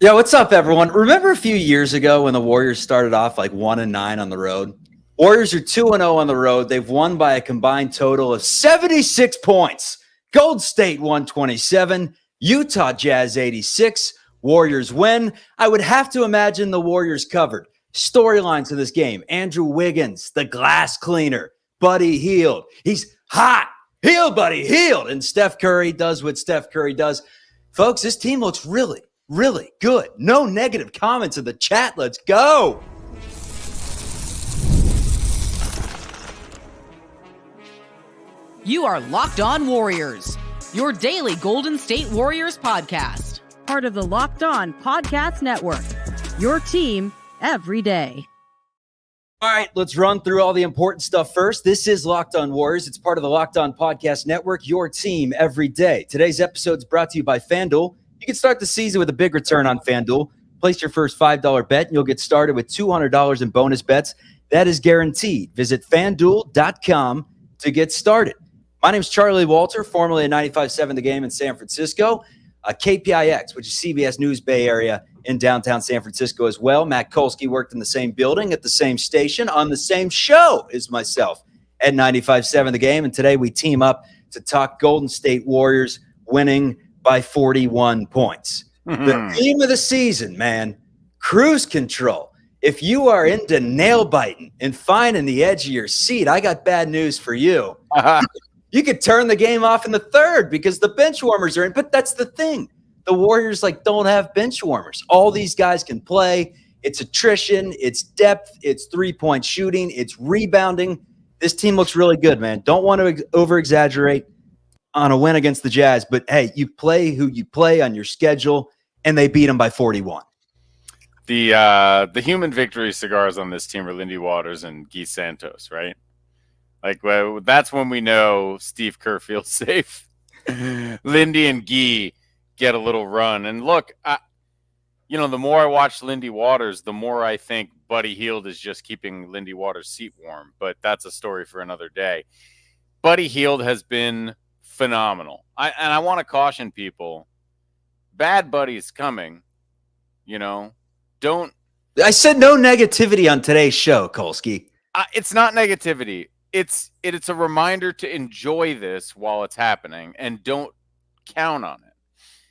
Yeah, what's up, everyone? Remember a few years ago when the Warriors started off like 1-9 on the road? Warriors are 2-0 on the road. They've won by a combined total of 76 points. Gold State 127, Utah Jazz 86. Warriors win. I would have to imagine the Warriors covered. Storylines of this game: Andrew Wiggins, the glass cleaner, Buddy Hield. He's hot. Hield, Buddy Hield. And Steph Curry does what Steph Curry does. Folks, this team looks really good. No negative comments in the chat. Let's go. You are Locked On Warriors, your daily Golden State Warriors podcast. Part of the Locked On Podcast Network, your team every day. All right, let's run through all the important stuff first. This is Locked On Warriors. It's part of the Locked On Podcast Network, your team every day. Today's episode is brought to you by FanDuel. You can start the season with a big return on FanDuel. Place your first $5 bet, and you'll get started with $200 in bonus bets. That is guaranteed. Visit FanDuel.com to get started. My name is Charlie Walter, formerly at 95.7 The Game in San Francisco. KPIX, which is CBS News Bay Area in downtown San Francisco as well. Matt Kolsky worked in the same building at the same station on the same show as myself at 95.7 The Game. And today we team up to talk Golden State Warriors winning by 41 points. The theme of the season, man, cruise control. If you are into nail biting and finding the edge of your seat, I got bad news for you. You could turn the game off in the third because the bench warmers are in. But that's the thing. The Warriors don't have bench warmers. All these guys can play. It's attrition. It's depth. It's three-point shooting. It's rebounding. This team looks really good, man. Don't want to over-exaggerate on a win against the Jazz, but hey, you play who you play on your schedule, and they beat them by 41. The human victory cigars on this team are Lindy Waters and Guy Santos, right? Well, that's when we know Steve Kerr feels safe. Lindy and Guy get a little run. And look, the more I watch Lindy Waters, the more I think Buddy Hield is just keeping Lindy Waters' seat warm. But that's a story for another day. Buddy Hield has been phenomenal. I want to caution people, bad Buddy's coming, don't. I said no negativity on today's show, Kolsky. It's not negativity. It's a reminder to enjoy this while it's happening and don't count on it.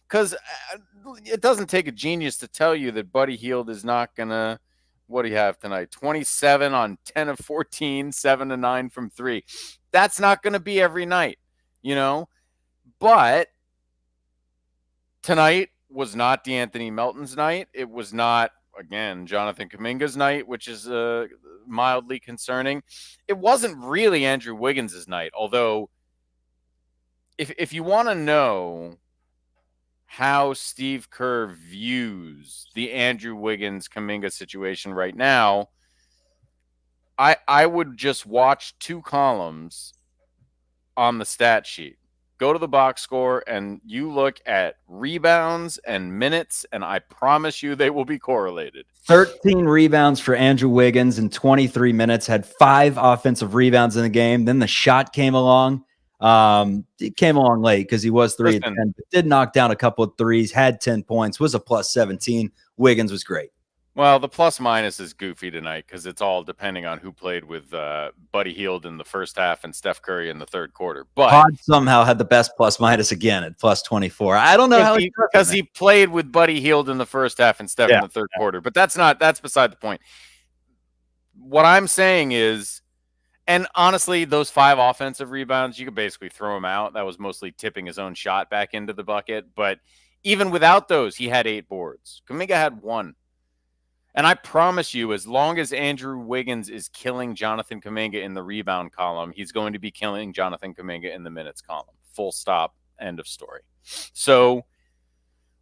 Because it doesn't take a genius to tell you that Buddy Hield is not going to, what do you have tonight? 27 on 10 of 14, 7 of 9 from 3. That's not going to be every night. But tonight was not DeAnthony Melton's night. It was not, again, Jonathan Kaminga's night, which is mildly concerning. It wasn't really Andrew Wiggins' night, although if you want to know how Steve Kerr views the Andrew Wiggins-Kaminga situation right now, I would just watch two columns on the stat sheet. Go to the box score and you look at rebounds and minutes, and I promise you they will be correlated. 13 rebounds for Andrew Wiggins in 23 minutes, had 5 offensive rebounds in the game. Then the shot came along. It came along late because he was 3 of 10, but did knock down a couple of threes, had 10 points, was a plus 17. Wiggins was great. Well, the plus minus is goofy tonight because it's all depending on who played with Buddy Hield in the first half and Steph Curry in the third quarter. But Pod somehow had the best plus minus again at plus 24. I don't know how because he played with Buddy Hield in the first half and Steph in the third quarter. But that's beside the point. What I'm saying is, and honestly, those 5 offensive rebounds, you could basically throw them out. That was mostly tipping his own shot back into the bucket. But even without those, he had 8 boards. Kaminga had 1. And I promise you, as long as Andrew Wiggins is killing Jonathan Kaminga in the rebound column, he's going to be killing Jonathan Kaminga in the minutes column. Full stop. End of story. So,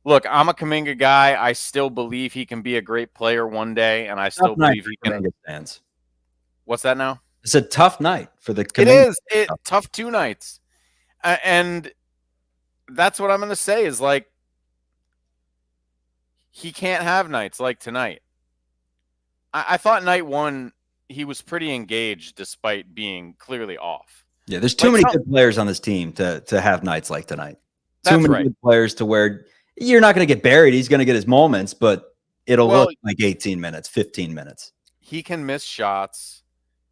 look, I'm a Kaminga guy. I still believe he can be a great player one day, and I still believe he can. Fans. What's that now? It's a tough night for the Kaminga. It is. Tough 2 nights. And that's what I'm going to say is, he can't have nights like tonight. I thought night 1, he was pretty engaged despite being clearly off. Yeah, there's too many good players on this team to have nights like tonight. Too many good players to where You're not going to get buried. He's going to get his moments, but it'll look like 18 minutes, 15 minutes. He can miss shots.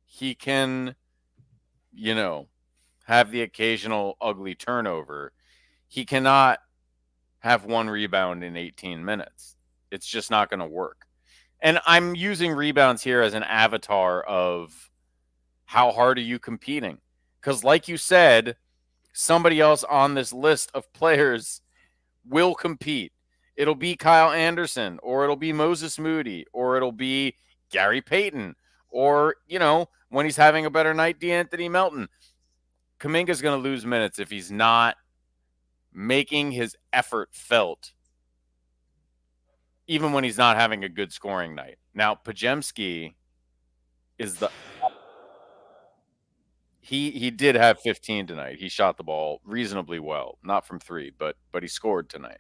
He can, have the occasional ugly turnover. He cannot have one rebound in 18 minutes. It's just not going to work. And I'm using rebounds here as an avatar of how hard are you competing? Because like you said, somebody else on this list of players will compete. It'll be Kyle Anderson, or it'll be Moses Moody, or it'll be Gary Payton, or, when he's having a better night, DeAnthony Melton. Kaminga's going to lose minutes if he's not making his effort felt, even when he's not having a good scoring night. Now, Podziemski is he did have 15 tonight. He shot the ball reasonably well, not from three, but he scored tonight.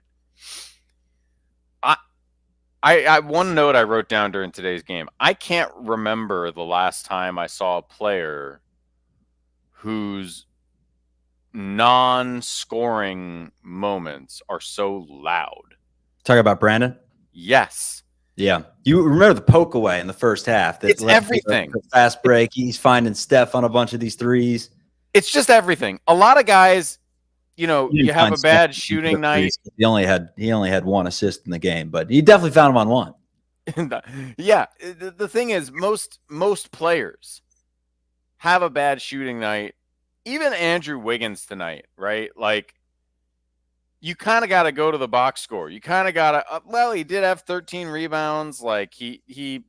I one note I wrote down during today's game. I can't remember the last time I saw a player whose non-scoring moments are so loud. Talk about Brandin? Yes. Yeah. You remember the poke away in the first half. It's everything. The fast break. He's finding Steph on a bunch of these threes. It's just everything. A lot of guys, you have a bad shooting night. He only had one assist in the game, but he definitely found him on one. Yeah. The thing is, most players have a bad shooting night. Even Andrew Wiggins tonight, right? Like, you kind of got to go to the box score. You kind of got to, he did have 13 rebounds. Like, he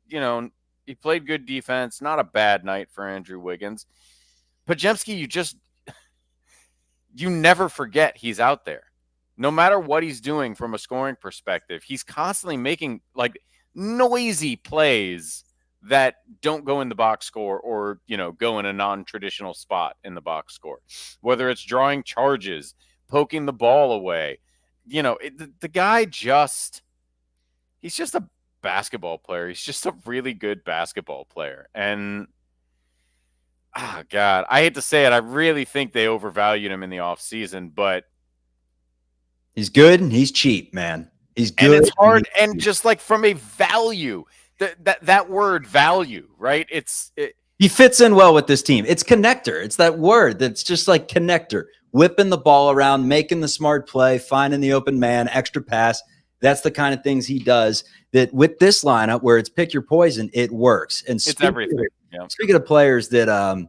played good defense. Not a bad night for Andrew Wiggins. Podziemski, you never forget he's out there. No matter what he's doing from a scoring perspective, he's constantly making, like, noisy plays that don't go in the box score or, go in a non-traditional spot in the box score. Whether it's drawing charges, poking the ball away. The guy he's just a basketball player. He's just a really good basketball player. And, God, I hate to say it. I really think they overvalued him in the offseason, but he's good and he's cheap, man. He's good. And it's hard. And just like from a value, that word value, right? He fits in well with this team. It's connector. It's that word that's just like connector. Whipping the ball around, making the smart play, finding the open man, extra pass. That's the kind of things he does that with this lineup where it's pick your poison, it works. And it's everything. Speaking of players that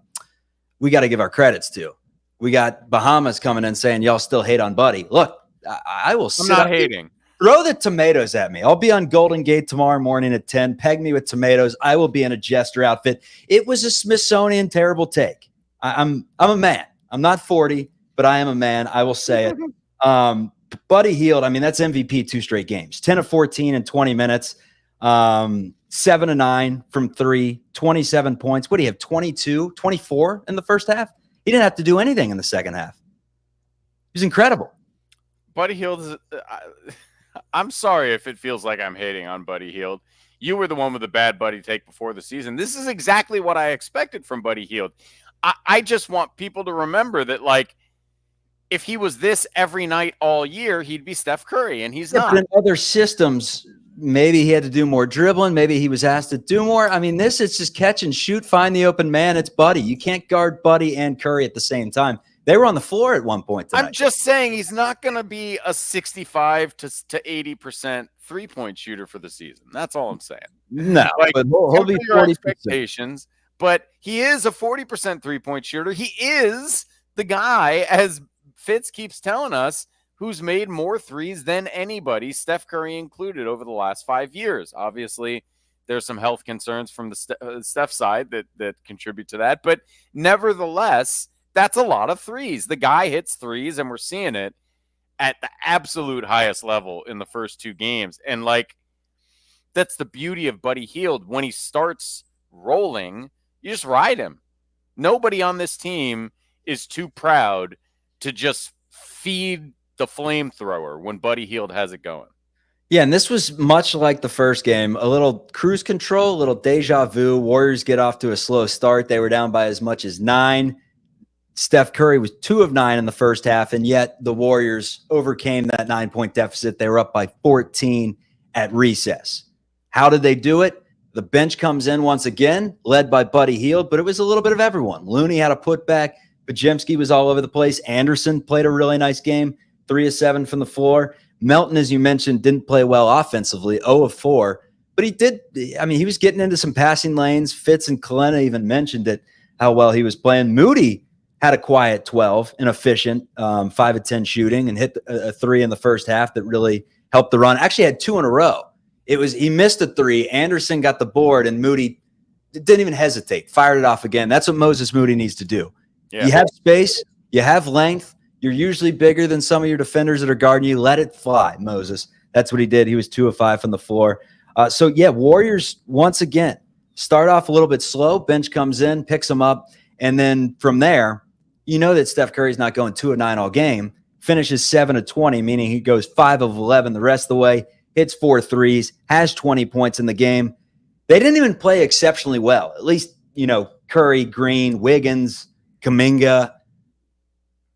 we got to give our credits to, we got Bahamas coming in saying, y'all still hate on Buddy. Look, I will sit I'm not hating. Throw the tomatoes at me. I'll be on Golden Gate tomorrow morning at 10. Peg me with tomatoes. I will be in a jester outfit. It was a Smithsonian terrible take. I'm a man. I'm not 40, but I am a man. I will say it. Buddy Hield, that's MVP 2 straight games. 10 of 14 in 20 minutes. 7 of 9 from 3. 27 points. What do you have, 22, 24 in the first half? He didn't have to do anything in the second half. He was incredible. Buddy Hield is I'm sorry if it feels like I'm hating on Buddy Hield. You were the one with the bad Buddy take before the season. This is exactly what I expected from Buddy Hield. I just want people to remember that, like, if he was this every night all year, he'd be Steph Curry, and he's not. But in other systems, maybe he had to do more dribbling. Maybe he was asked to do more. This is just catch and shoot, find the open man. It's Buddy. You can't guard Buddy and Curry at the same time. They were on the floor at one point tonight. I'm just saying he's not going to be a 65 to 80% three-point shooter for the season. That's all I'm saying. No, but he'll be 40%. Expectations, but he is a 40% three-point shooter. He is the guy, as Fitz keeps telling us, who's made more threes than anybody, Steph Curry included, over the last 5 years. Obviously, there's some health concerns from the Steph side that contribute to that, but nevertheless, that's a lot of threes. The guy hits threes, and we're seeing it at the absolute highest level in the first 2 games. And, like, that's the beauty of Buddy Hield. When he starts rolling, you just ride him. Nobody on this team is too proud to just feed the flamethrower when Buddy Hield has it going. Yeah, and this was much like the first game. A little cruise control, a little deja vu. Warriors get off to a slow start. They were down by as much as 9. Steph Curry was 2 of 9 in the first half, and yet the Warriors overcame that 9-point deficit. They were up by 14 at recess. How did they do it? The bench comes in once again, led by Buddy Hield, but it was a little bit of everyone. Looney had a putback. Podziemski was all over the place. Anderson played a really nice game, 3 of 7 from the floor. Melton, as you mentioned, didn't play well offensively, 0 of 4. But he did, he was getting into some passing lanes. Fitz and Kalena even mentioned it, how well he was playing. Moody had a quiet 12, an efficient 5 of 10 shooting, and hit a 3 in the first half that really helped the run. Actually had 2 in a row. He missed a 3. Anderson got the board, and Moody didn't even hesitate, fired it off again. That's what Moses Moody needs to do. Yeah. You have space, you have length, you're usually bigger than some of your defenders that are guarding you. Let it fly, Moses. That's what he did. He was 2 of 5 from the floor. Warriors, once again, start off a little bit slow. Bench comes in, picks them up, and then from there, you know that Steph Curry's not going 2 of 9 all game. Finishes 7 of 20, meaning he goes 5 of 11 the rest of the way, hits 4 threes, has 20 points in the game. They didn't even play exceptionally well. At least, Curry, Green, Wiggins, Kaminga,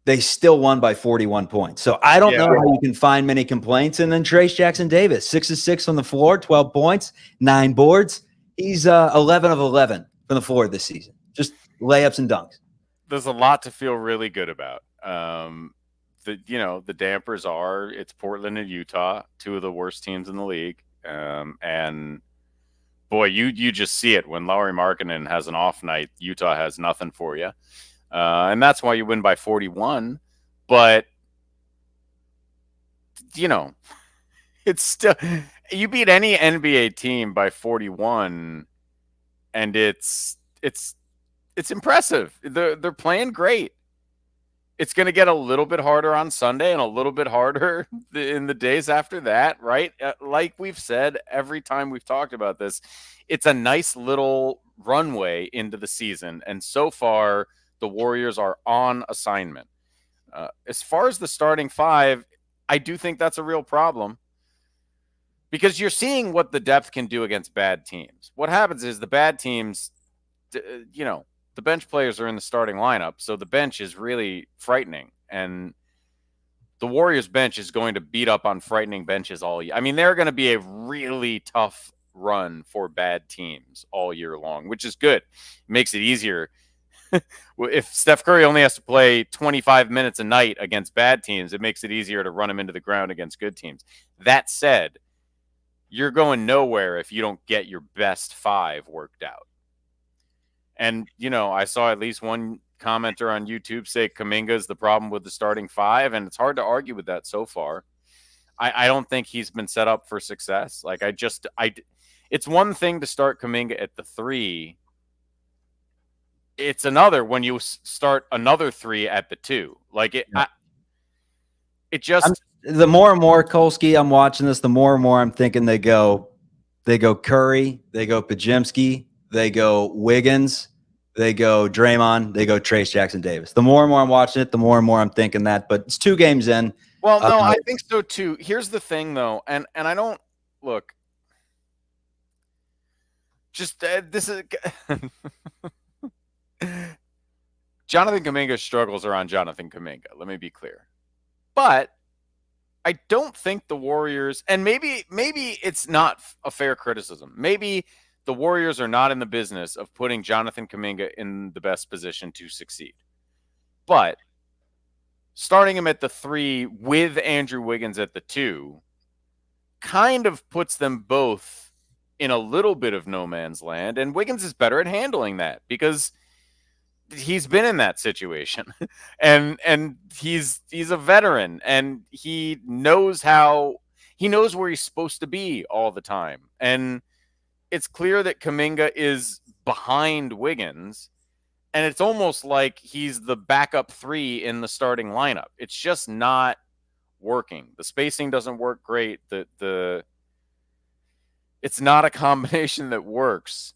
they still won by 41 points. So I don't know how you can find many complaints. And then Trace Jackson-Davis, 6 of 6 on the floor, 12 points, 9 boards. He's 11 of 11 from the floor this season. Just layups and dunks. There's a lot to feel really good about. The dampers are it's Portland and Utah, 2 of the worst teams in the league. And boy, you just see it when Lauri Markkanen has an off night. Utah has nothing for you. And that's why you win by 41. But, it's still – you beat any NBA team by 41, and it's impressive. They're playing great. It's going to get a little bit harder on Sunday and a little bit harder in the days after that, right? Like we've said every time we've talked about this, it's a nice little runway into the season. And so far – the Warriors are on assignment. As far as the starting 5, I do think that's a real problem because you're seeing what the depth can do against bad teams. What happens is the bad teams, the bench players are in the starting lineup, so the bench is really frightening. And the Warriors bench is going to beat up on frightening benches all year. They're going to be a really tough run for bad teams all year long, which is good. It makes it easier. If Steph Curry only has to play 25 minutes a night against bad teams, it makes it easier to run him into the ground against good teams. That said, you're going nowhere if you don't get your best 5 worked out. And, I saw at least one commenter on YouTube say Kaminga is the problem with the starting 5, and it's hard to argue with that so far. I don't think he's been set up for success. It's one thing to start Kaminga at the 3. It's another when you start another 3 at the 2. The more and more, Kolsky, I'm watching this, the more and more I'm thinking they go Curry, they go Podziemski, they go Wiggins, they go Draymond, they go Trace Jackson-Davis. The more and more I'm watching it, the more and more I'm thinking that. But it's 2 games in. Well, no, I think so too. Here's the thing, though, and I don't look. Just this is. Jonathan Kaminga's struggles are on Jonathan Kaminga. Let me be clear. But I don't think the Warriors, and maybe it's not a fair criticism. Maybe the Warriors are not in the business of putting Jonathan Kaminga in the best position to succeed. But starting him at the 3 with Andrew Wiggins at the 2 kind of puts them both in a little bit of no man's land. And Wiggins is better at handling that because he's been in that situation and he's a veteran and he knows where he's supposed to be all the time. And it's clear that Kaminga is behind Wiggins, and it's almost like he's the backup 3 in the starting lineup. It's just not working. The spacing doesn't work great. It's not a combination that works.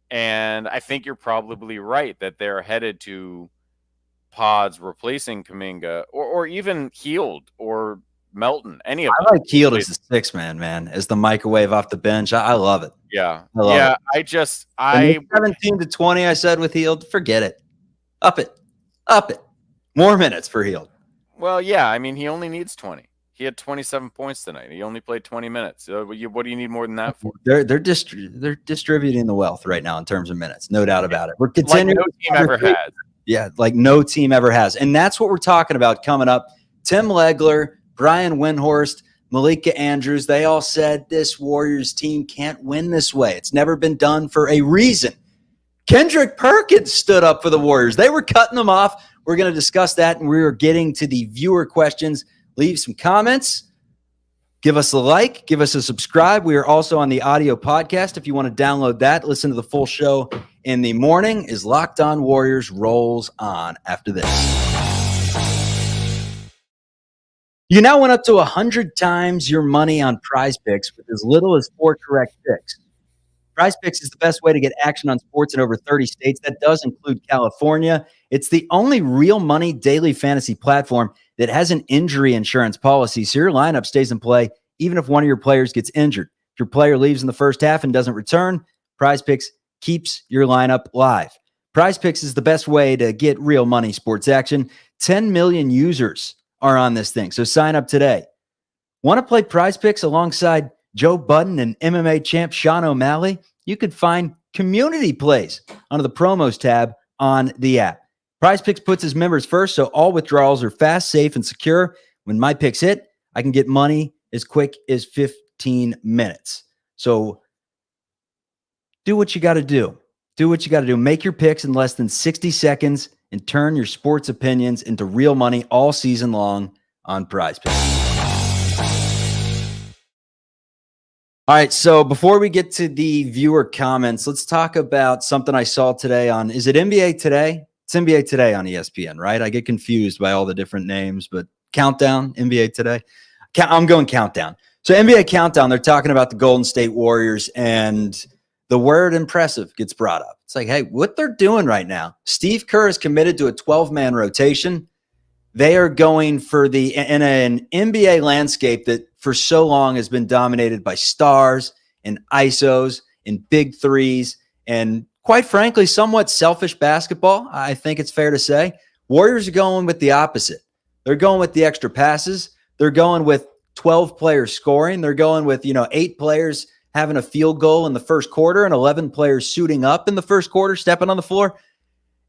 And I think you're probably right that they're headed to Pods replacing Kaminga or even Hield or Melton. Any of them. I like Hield as the 6 man, as the microwave off the bench. I love it. Yeah. I love it. I 17 to 20, I said with Hield, forget it. Up it. More minutes for Hield. Well, yeah. I mean, he only needs 20. He had 27 points tonight. He only played 20 minutes. What do you need more than that for? They're distributing the wealth right now in terms of minutes. No doubt about it. We're continuing. Like no team ever has. Yeah, like no team ever has. And that's what we're talking about coming up. Tim Legler, Brian Windhorst, Malika Andrews, they all said this Warriors team can't win this way. It's never been done for a reason. Kendrick Perkins stood up for the Warriors. They were cutting them off. We're going to discuss that, and we're getting to the viewer questions. Leave some comments. Give us a like. Give us a subscribe. We are also on the audio podcast. If you want to download that, listen to the full show in the morning as Locked On Warriors rolls on after this. You now went up to 100 times your money on PrizePicks with as little as 4 correct picks. PrizePicks is the best way to get action on sports in over 30 states. That does include California. It's the only real money daily fantasy platform that has an injury insurance policy, so your lineup stays in play even if one of your players gets injured. If your player leaves in the first half and doesn't return, PrizePicks keeps your lineup live. PrizePicks is the best way to get real money sports action. 10 million users are on this thing, so sign up today. Want to play PrizePicks alongside Joe Budden and MMA champ Sean O'Malley? You could find community plays under the promos tab on the app. PrizePicks puts its members first, so all withdrawals are fast, safe, and secure. When my picks hit, I can get money as quick as 15 minutes. So do what you got to do. Do what you got to do. Make your picks in less than 60 seconds and turn your sports opinions into real money all season long on PrizePicks. All right, so before we get to the viewer comments, let's talk about something I saw today on, is it NBA Today? It's NBA Today on ESPN, right? I get confused by all the different names, but Countdown, NBA Today. I'm going Countdown. So NBA Countdown, they're talking about the Golden State Warriors, and the word impressive gets brought up. It's like, hey, what they're doing right now, Steve Kerr is committed to a 12-man rotation. They are going for in an NBA landscape that for so long has been dominated by stars and ISOs and big threes and, quite frankly, somewhat selfish basketball, I think it's fair to say. Warriors are going with the opposite. They're going with the extra passes. They're going with 12 players scoring. They're going with, 8 players having a field goal in the first quarter and 11 players suiting up in the first quarter, stepping on the floor.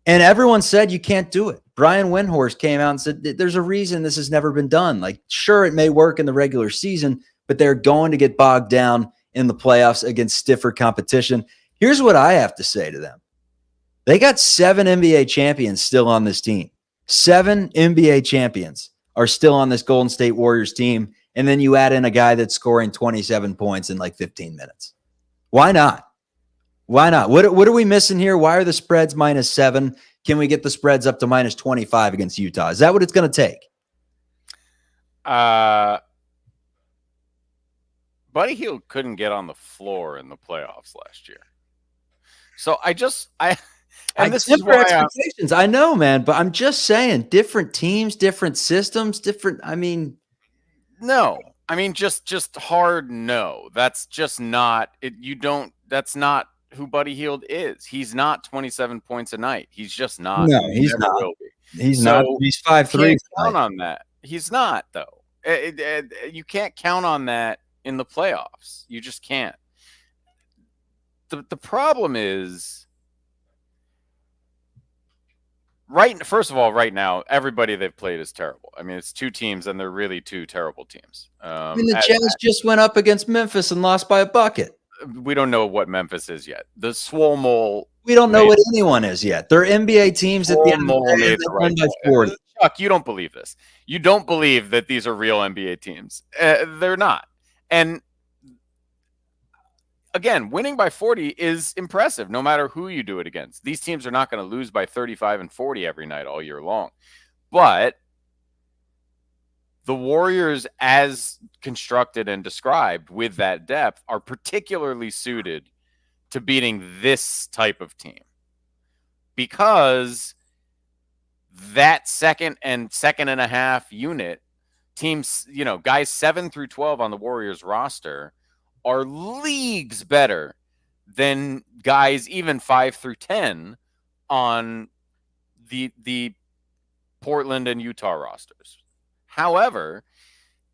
And everyone said you can't do it. Brian Windhorst came out and said there's a reason this has never been done. Like, sure, it may work in the regular season, but they're going to get bogged down in the playoffs against stiffer competition. Here's what I have to say to them. They got 7 NBA champions still on this team. 7 NBA champions are still on this Golden State Warriors team. And then you add in a guy that's scoring 27 points in like 15 minutes. Why not? Why not? What are we missing here? Why are the spreads -7? Can we get the spreads up to -25 against Utah? Is that what it's going to take? Buddy Hield couldn't get on the floor in the playoffs last year. So this is why expectations. I know, man, but I'm just saying, different teams, different systems, no. I mean, just hard no. That's just not it. That's not who Buddy Hield is. He's not 27 points a night. He's just not. No, he's not. Will be. He's not. He's 5'3". Can't count on that. He's not, though. You can't count on that in the playoffs. You just can't. The problem is, first of all, right now, everybody they've played is terrible. I mean, it's 2 teams, and they're really 2 terrible teams. The Jazz just went up against Memphis and lost by a bucket. We don't know what Memphis is yet. The Swole we don't know what anyone is yet. They're NBA teams at the end of the day. They're won by 40. Chuck, you don't believe this. You don't believe that these are real NBA teams. They're not. And again, winning by 40 is impressive no matter who you do it against. These teams are not going to lose by 35 and 40 every night all year long. But the Warriors, as constructed and described with that depth, are particularly suited to beating this type of team because that second and a half unit teams, guys 7 through 12 on the Warriors roster are leagues better than guys even 5 through 10 on the Portland and Utah rosters. However,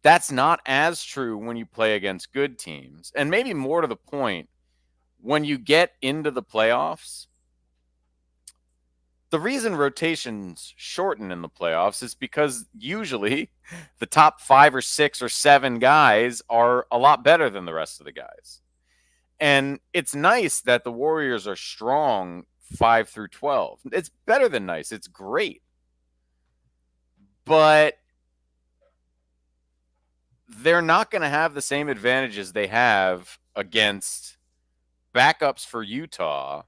that's not as true when you play against good teams. And maybe more to the point, when you get into the playoffs, the reason rotations shorten in the playoffs is because usually the top 5 or 6 or 7 guys are a lot better than the rest of the guys. And it's nice that the Warriors are strong 5 through 12. It's better than nice. It's great. But they're not going to have the same advantages they have against backups for Utah.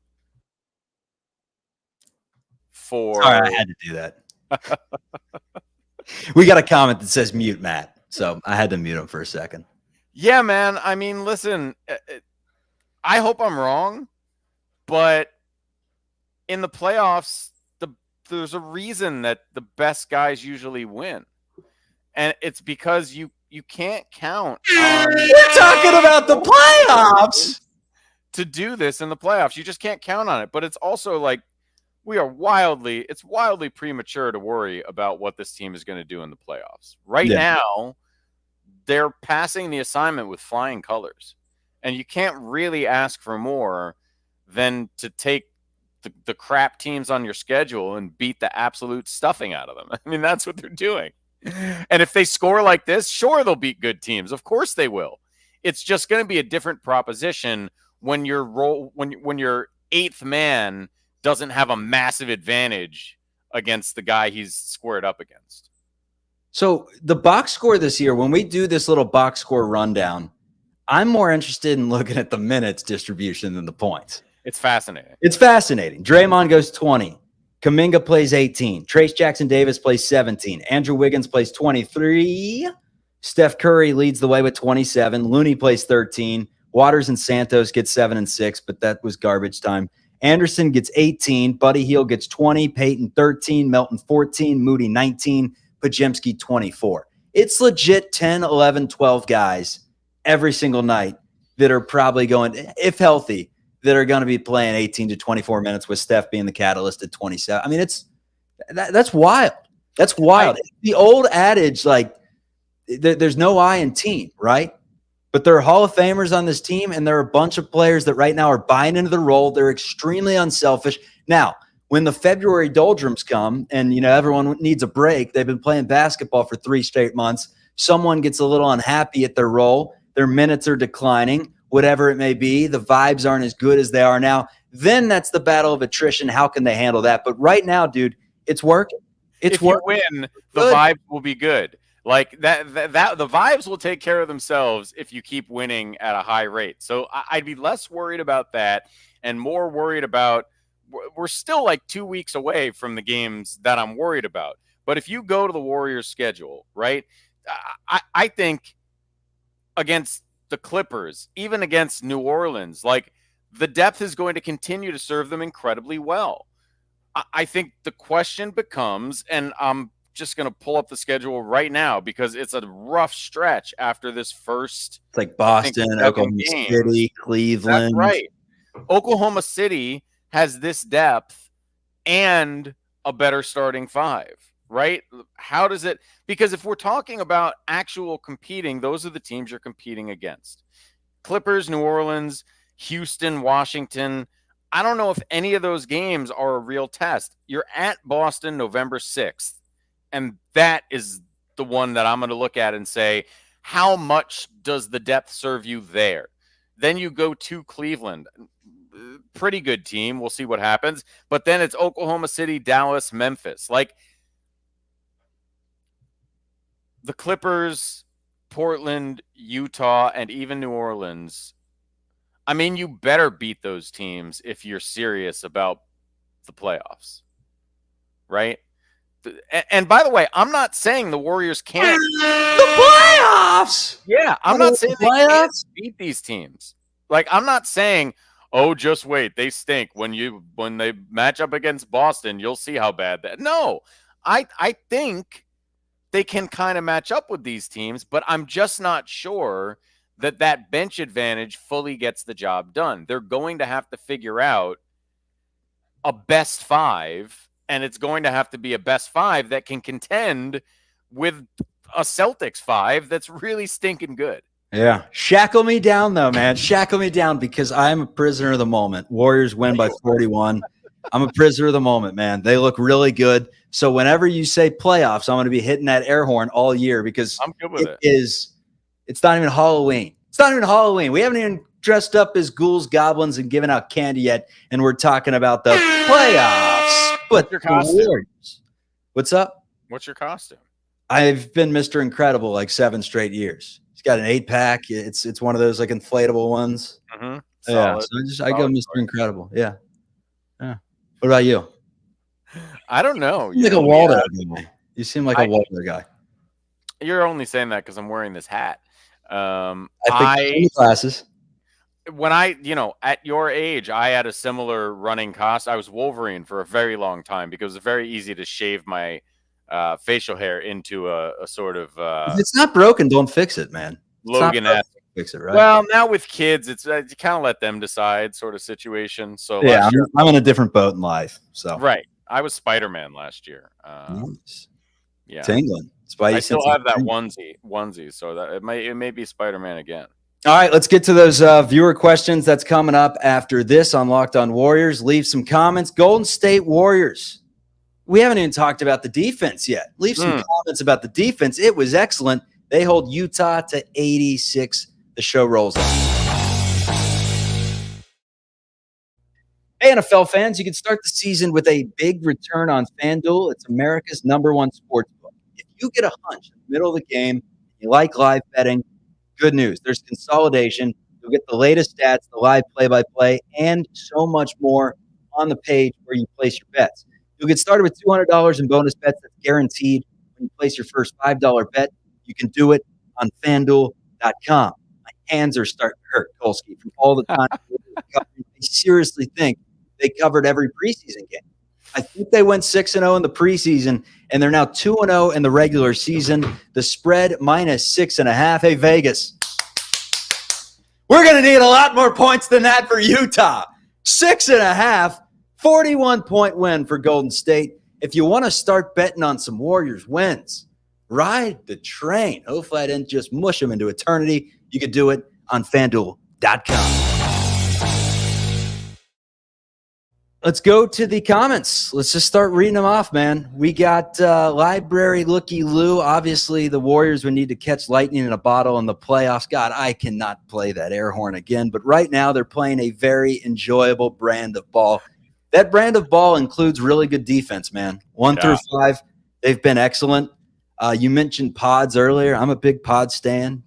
Sorry, I had to do that. We got a comment that says mute Matt, so I had to mute him for a second. Yeah, man. I mean, listen, I hope I'm wrong, but in the playoffs, there's a reason that the best guys usually win. And it's because you can't count on... We're talking about the playoffs! To do this in the playoffs. You just can't count on it. But it's also like, it's wildly premature to worry about what this team is going to do in the playoffs. Right now, they're passing the assignment with flying colors. And you can't really ask for more than to take the crap teams on your schedule and beat the absolute stuffing out of them. I mean, that's what they're doing. And if they score like this, sure, they'll beat good teams. Of course they will. It's just going to be a different proposition when your eighth man doesn't have a massive advantage against the guy he's squared up against. So the box score this year, when we do this little box score rundown, I'm more interested in looking at the minutes distribution than the points. It's fascinating. It's fascinating. Draymond goes 20. Kaminga plays 18. Trace Jackson-Davis plays 17. Andrew Wiggins plays 23. Steph Curry leads the way with 27. Looney plays 13. Waters and Santos get 7 and 6, but that was garbage time. Anderson gets 18. Buddy Hield gets 20. Peyton 13. Melton 14. Moody 19. Podziemski 24. It's legit 10, 11, 12 guys every single night that are probably going, if healthy, that are going to be playing 18 to 24 minutes with Steph being the catalyst at 27. I mean, that's wild. That's wild. The old adage, like, there's no I in team, right? But there are Hall of Famers on this team, and there are a bunch of players that right now are buying into the role. They're extremely unselfish. Now, when the February doldrums come and, everyone needs a break, they've been playing basketball for 3 straight months. Someone gets a little unhappy at their role. Their minutes are declining, whatever it may be. The vibes aren't as good as they are now. Then that's the battle of attrition. How can they handle that? But right now, dude, it's working. If you win, the vibes will be good. Like that, the vibes will take care of themselves if you keep winning at a high rate. So I'd be less worried about that and more worried about, we're still like 2 weeks away from the games that I'm worried about. But if you go to the Warriors schedule, right, I think against the Clippers, even against New Orleans, like, the depth is going to continue to serve them incredibly well. I think the question becomes, and I'm just going to pull up the schedule right now because it's a rough stretch after this first. It's like Boston, Oklahoma City, Cleveland. That's right. Oklahoma City has this depth and a better starting 5, right? How does it? Because if we're talking about actual competing, those are the teams you're competing against. Clippers, New Orleans, Houston, Washington. I don't know if any of those games are a real test. You're at Boston November 6th. And that is the one that I'm going to look at and say, how much does the depth serve you there? Then you go to Cleveland. Pretty good team. We'll see what happens. But then it's Oklahoma City, Dallas, Memphis. Like, the Clippers, Portland, Utah, and even New Orleans. I mean, you better beat those teams if you're serious about the playoffs, right? And by the way, I'm not saying the Warriors can't. The playoffs! Yeah, I'm not saying they can't beat these teams. Like, I'm not saying, oh, just wait, they stink. When they match up against Boston, you'll see how bad that. No, I think they can kind of match up with these teams, but I'm just not sure that bench advantage fully gets the job done. They're going to have to figure out a best 5 and it's going to have to be a best 5 that can contend with a Celtics 5 that's really stinking good. Yeah. Shackle me down, though, man. Shackle me down because I'm a prisoner of the moment. Warriors win by 41. I'm a prisoner of the moment, man. They look really good. So whenever you say playoffs, I'm going to be hitting that air horn all year because I'm good with it. It's not even Halloween. It's not even Halloween. We haven't even dressed up as ghouls, goblins, and given out candy yet, and we're talking about the playoffs. But your costume? Warriors. What's up? What's your costume? I've been Mr. Incredible like 7 straight years. He's got an 8-pack. It's one of those like inflatable ones. Mm-hmm. Yeah, so I go Mr. Incredible. Yeah. What about you? I don't know. You seem like a Waldo guy. You seem like a Waldo guy. You're only saying that because I'm wearing this hat. I think glasses. When at your age, I had a similar running costume. I was Wolverine for a very long time because it was very easy to shave my facial hair into a sort of. If it's not broken, don't fix it, man. Logan-esque. Fix it, right? Well, now with kids, it's you kind of let them decide, sort of situation. So yeah, I'm in a different boat in life. So right, I was Spider-Man last year. Nice. Yeah, tingling. I still have that onesie, so that it may be Spider-Man again. All right, let's get to those viewer questions. That's coming up after this on Locked On Warriors. Leave some comments. Golden State Warriors. We haven't even talked about the defense yet. Leave some comments about the defense. It was excellent. They hold Utah to 86. The show rolls on. Hey, NFL fans, you can start the season with a big return on FanDuel. It's America's #1 sportsbook. If you get a hunch in the middle of the game, you like live betting, good news. There's consolidation. You'll get the latest stats, the live play-by-play, and so much more on the page where you place your bets. You'll get started with $200 in bonus bets that's guaranteed when you place your first $5 bet. You can do it on FanDuel.com. My hands are starting to hurt, Kolsky, from all the time. I seriously think they covered every preseason game. I think they went 6-0 in the preseason, and they're now 2-0 in the regular season. The spread -6.5. Hey, Vegas. We're going to need a lot more points than that for Utah. 6.5, 41-point win for Golden State. If you want to start betting on some Warriors wins, ride the train. Hopefully I didn't just mush them into eternity. You could do it on FanDuel.com. Let's go to the comments. Let's just start reading them off, man. We got Library Looky Lou. Obviously, the Warriors would need to catch lightning in a bottle in the playoffs. God, I cannot play that air horn again. But right now, they're playing a very enjoyable brand of ball. That brand of ball includes really good defense, man. 1 through 5, they've been excellent. You mentioned Pods earlier. I'm a big Pod stan.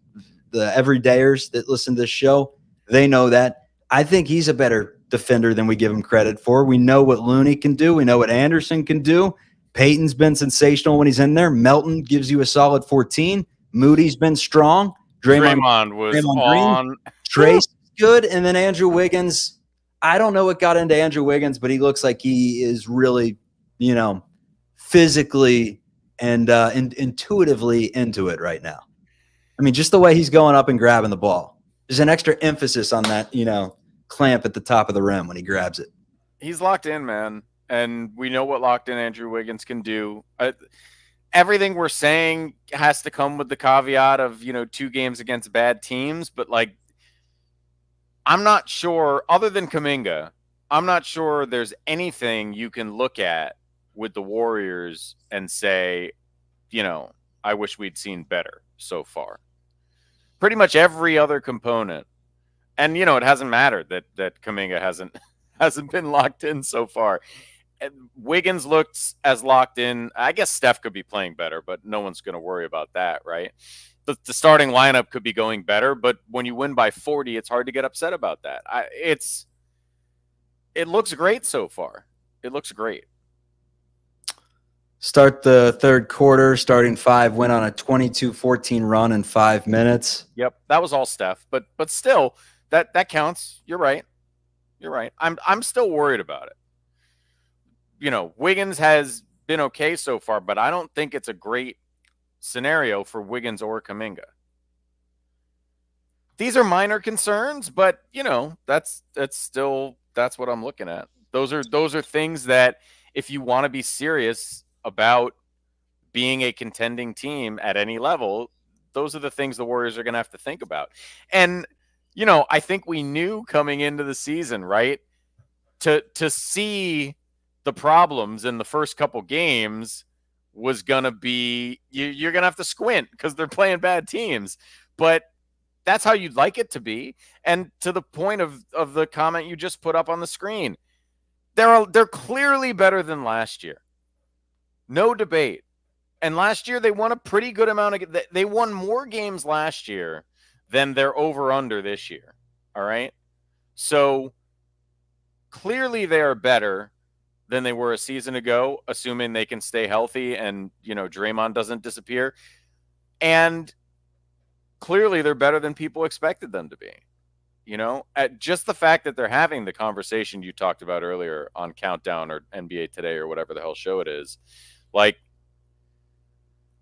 The everydayers that listen to this show, they know that. I think he's a better defender than we give him credit for. We know what Looney can do. We know what Anderson can do. Peyton's been sensational when he's in there. Melton gives you a solid 14. Moody's been strong. Draymond was on. Trace good. And then Andrew Wiggins. I don't know what got into Andrew Wiggins, but he looks like he is really, physically and intuitively into it right now. I mean, just the way he's going up and grabbing the ball. There's an extra emphasis on that, clamp at the top of the rim when he grabs it. He's locked in, man. And we know what locked in Andrew Wiggins can do. Everything we're saying has to come with the caveat of, 2 games against bad teams. But, I'm not sure, other than Kaminga, I'm not sure there's anything you can look at with the Warriors and say, I wish we'd seen better so far. Pretty much every other component. And, it hasn't mattered that Kaminga hasn't been locked in so far. And Wiggins looks as locked in. I guess Steph could be playing better, but no one's going to worry about that, right? The starting lineup could be going better, but when you win by 40, it's hard to get upset about that. It looks great so far. It looks great. Start the third quarter, starting 5, went on a 22-14 run in 5 minutes. Yep, that was all Steph, but still, that counts. You're right. I'm still worried about it. Wiggins has been okay so far, but I don't think it's a great scenario for Wiggins or Kaminga. These are minor concerns, but that's what I'm looking at. Those are things that if you want to be serious about being a contending team at any level, those are the things the Warriors are going to have to think about. And, I think we knew coming into the season, right, to see the problems in the first couple games was going to be, you're going to have to squint because they're playing bad teams. But that's how you'd like it to be. And to the point of the comment you just put up on the screen, they're clearly better than last year. No debate. And last year they won a pretty good amount of – they won more games last year than they're over-under this year. All right? So clearly they are better than they were a season ago, assuming they can stay healthy and, Draymond doesn't disappear. And clearly they're better than people expected them to be. At just the fact that they're having the conversation you talked about earlier on Countdown or NBA Today or whatever the hell show it is, like,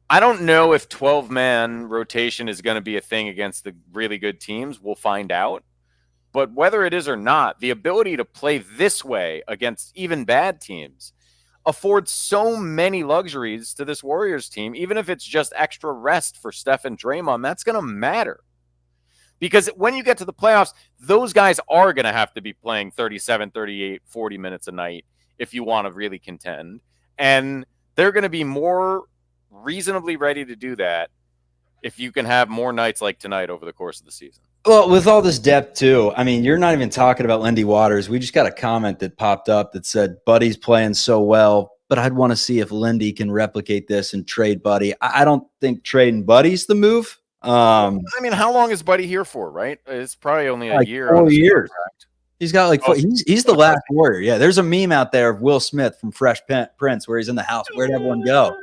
I don't know if 12-man rotation is going to be a thing against the really good teams. We'll find out. But whether it is or not, the ability to play this way against even bad teams affords so many luxuries to this Warriors team, even if it's just extra rest for Steph and Draymond, that's going to matter. Because when you get to the playoffs, those guys are going to have to be playing 37, 38, 40 minutes a night if you want to really contend. And they're going to be more reasonably ready to do that if you can have more nights like tonight over the course of the season. Well, with all this depth, too, I mean, you're not even talking about Lindy Waters. We just got a comment that popped up that said, Buddy's playing so well, but I'd want to see if Lindy can replicate this and trade Buddy. I don't think trading Buddy's the move. I mean, how long is Buddy here for, right? It's probably only a year. 4 years. He's got he's the last Warrior. Yeah, there's a meme out there of Will Smith from Fresh Prince where he's in the house. Where'd everyone go?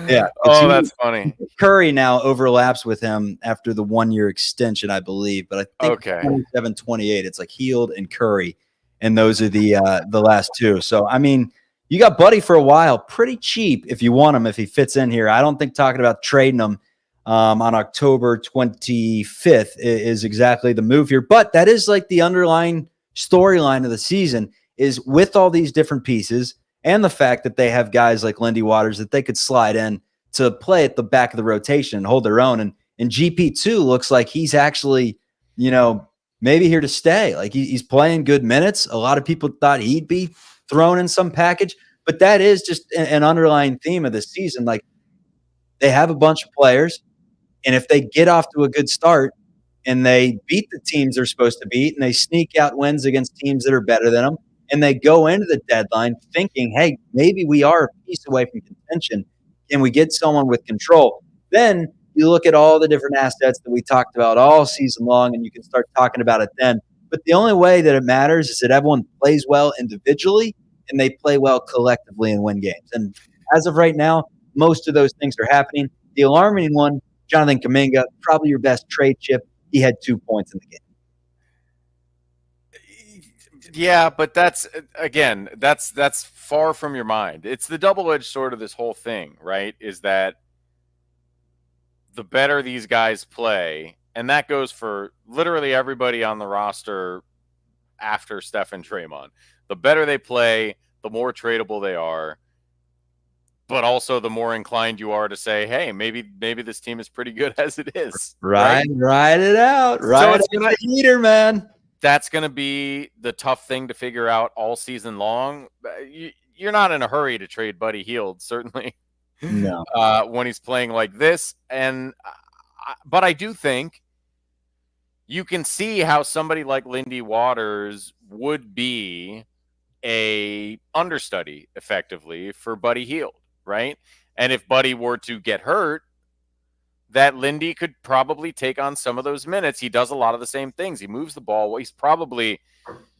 Yeah. Oh, that's funny. Curry now overlaps with him after the 1 year extension, I believe. But I think 27-28, it's like Hield and Curry, and those are the last two. So, I mean, you got Buddy for a while, pretty cheap if you want him, if he fits in here. I don't think talking about trading him on October 25th is exactly the move here. But that is like the underlying storyline of the season is with all these different pieces and the fact that they have guys like Lindy Waters that they could slide in to play at the back of the rotation and hold their own. And GP2 looks like he's actually, maybe here to stay. Like he's playing good minutes. A lot of people thought he'd be thrown in some package, but that is just an underlying theme of the season. Like they have a bunch of players, and if they get off to a good start and they beat the teams they're supposed to beat and they sneak out wins against teams that are better than them, and they go into the deadline thinking, hey, maybe we are a piece away from contention. Can we get someone with control? Then you look at all the different assets that we talked about all season long, and you can start talking about it then. But the only way that it matters is that everyone plays well individually and they play well collectively and win games. And as of right now, most of those things are happening. The alarming one, Jonathan Kaminga, probably your best trade chip. He had 2 points in the game. Yeah, but that's far from your mind. It's the double-edged sword of this whole thing, right? Is that the better these guys play, and that goes for literally everybody on the roster after Steph and Draymond. The better they play, the more tradable they are, but also the more inclined you are to say, hey, maybe this team is pretty good as it is. Ride it out. Ride it out the heater, man. That's going to be the tough thing to figure out all season long. You're not in a hurry to trade Buddy Hield, certainly. No. When he's playing like this. But I do think you can see how somebody like Lindy Waters would be a understudy effectively for Buddy Hield, right? And if Buddy were to get hurt, that Lindy could probably take on some of those minutes. He does a lot of the same things. He moves the ball. He's probably,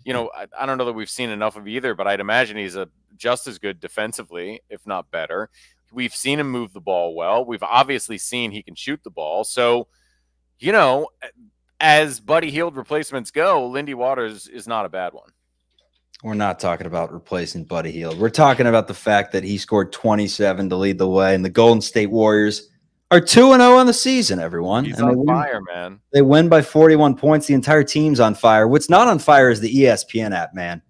I don't know that we've seen enough of either, but I'd imagine he's just as good defensively, if not better. We've seen him move the ball well. We've obviously seen he can shoot the ball. So, as Buddy Hield replacements go, Lindy Waters is not a bad one. We're not talking about replacing Buddy Hield. We're talking about the fact that he scored 27 to lead the way, and the Golden State Warriors are 2-0 on the season, everyone. He's on fire, man. They win by 41 points. The entire team's on fire. What's not on fire is the ESPN app, man.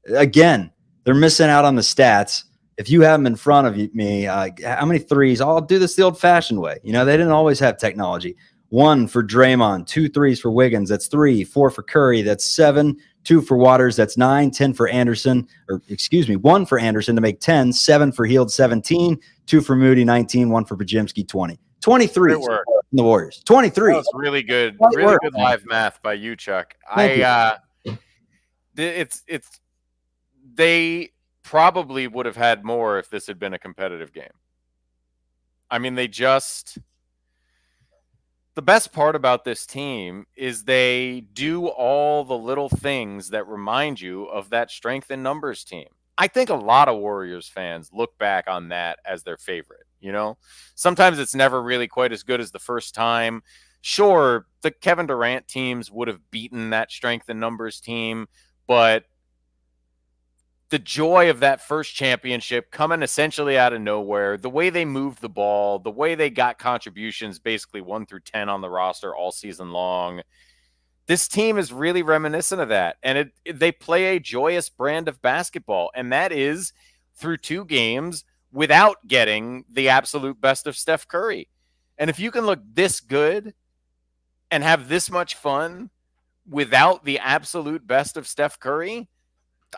Again, they're missing out on the stats. if you have them in front of me, how many threes? I'll do this the old-fashioned way. They didn't always have technology. 1 for Draymond, 2 threes for Wiggins. That's 3. 4 for Curry. That's 7. 2 for Waters. That's 9. 10 for Anderson. 1 for Anderson to make 10. 7 for Hield, 17. 2 for Moody, 19. 1 for Podziemski, 20. 23 from the Warriors. 23. That was really good. Great really work, good man. live math by you, Chuck. They probably would have had more if this had been a competitive game. I mean, the best part about this team is they do all the little things that remind you of that strength in numbers team. I think a lot of Warriors fans look back on that as their favorite. Sometimes it's never really quite as good as the first time. Sure, the Kevin Durant teams would have beaten that strength in numbers team, but the joy of that first championship coming essentially out of nowhere, the way they moved the ball, the way they got contributions basically 1 through 10 on the roster all season long. This team is really reminiscent of that. And they play a joyous brand of basketball. And that is through 2 games without getting the absolute best of Steph Curry. And if you can look this good and have this much fun without the absolute best of Steph Curry,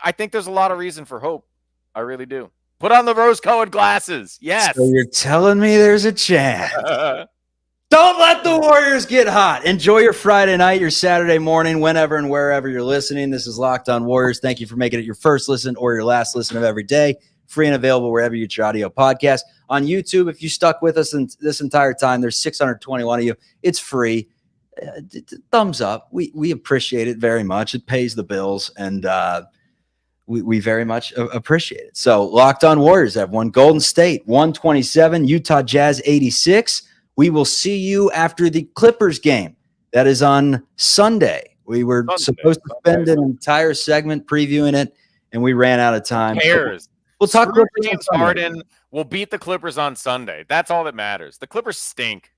I think there's a lot of reason for hope. I really do. Put on the rose-colored glasses. Yes. So you're telling me there's a chance. Don't let the Warriors get hot. Enjoy your Friday night, your Saturday morning, whenever and wherever you're listening. This is Locked On Warriors. Thank you for making it your first listen or your last listen of every day. Free and available wherever you get your audio podcast. On YouTube, if you stuck with us this entire time, there's 621 of you. It's free. Thumbs up. We appreciate it very much. It pays the bills, and we very much appreciate it. So Locked On Warriors have won Golden State 127, Utah Jazz 86. We will see you after the Clippers game. That is on Sunday. We were supposed to spend an entire segment previewing it, and we ran out of time. Who cares? We'll talk Screw Clippers James on Sunday. Harden. We'll beat the Clippers on Sunday. That's all that matters. The Clippers stink.